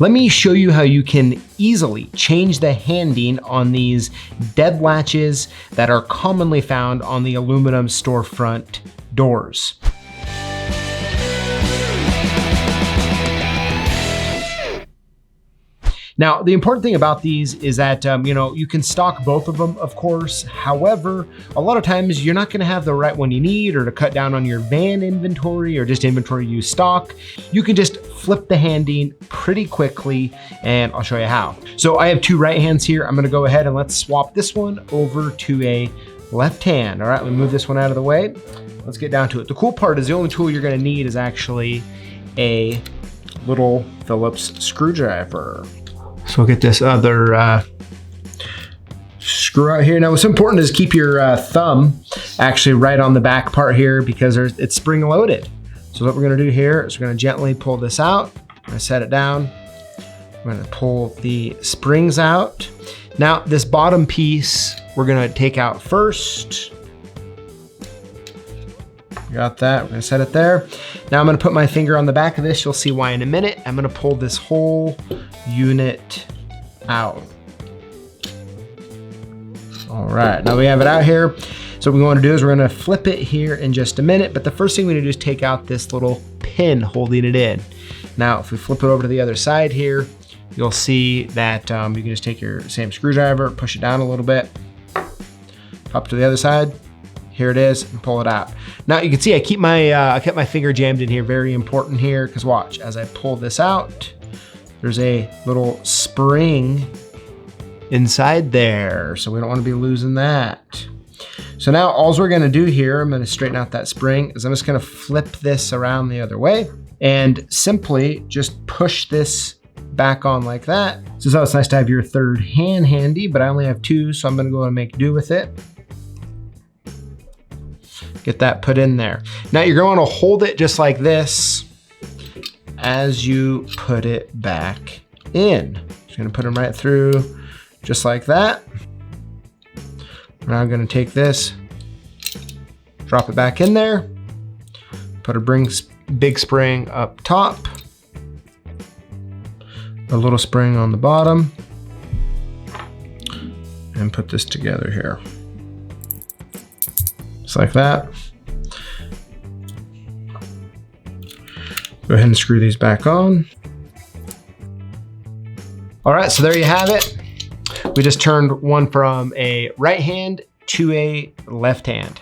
Let me show you how you can easily change the handing on these dead latches that are commonly found on the aluminum storefront doors. Now, the important thing about these is that, you can stock both of them, of course. However, a lot of times you're not gonna have the right one you need, or to cut down on your van inventory or just inventory you stock. You can just flip the handing pretty quickly, and I'll show you how. So I have two right hands here. I'm gonna go ahead and let's swap this one over to a left hand. All right, let me move this one out of the way. Let's get down to it. The cool part is the only tool you're gonna need is actually a little Phillips screwdriver. So we'll get this other screw out here. Now what's important is keep your thumb actually right on the back part here, because it's spring loaded. So what we're gonna do here is we're gonna gently pull this out. I'm gonna set it down. We're gonna pull the springs out. Now this bottom piece we're gonna take out first. Got that, we're gonna set it there. Now I'm gonna put my finger on the back of this. You'll see why in a minute. I'm gonna pull this whole unit out. All right, now we have it out here. So what we want to do is we're gonna flip it here in just a minute, but the first thing we need to do is take out this little pin holding it in. Now, if we flip it over to the other side here, you'll see that you can just take your same screwdriver, push it down a little bit, pop to the other side. Here it is, and pull it out. Now you can see I kept my finger jammed in here. Very important here, because watch, as I pull this out, there's a little spring inside there, so we don't want to be losing that. So now all we're going to do here, I'm going to straighten out that spring, is I'm just going to flip this around the other way and simply just push this back on like that. So it's nice to have your third hand handy, but I only have two, so I'm going to go and make do with it. Get that put in there. Now you're going to hold it just like this as you put it back in. Just gonna put them right through just like that. Now I'm gonna take this, drop it back in there, put a big spring up top, a little spring on the bottom, and put this together here. Just like that. Go ahead and screw these back on. All right, so there you have it. We just turned one from a right hand to a left hand.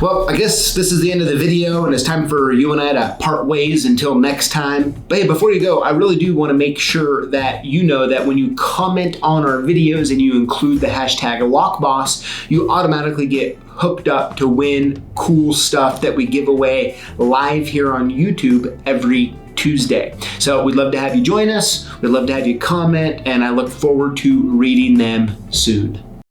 Well, I guess this is the end of the video, and it's time for you and I to part ways until next time. But hey, before you go, I really do want to make sure that you know that when you comment on our videos and you include the hashtag LockBoss, you automatically get hooked up to win cool stuff that we give away live here on YouTube every Tuesday. So we'd love to have you join us. We'd love to have you comment, and I look forward to reading them soon.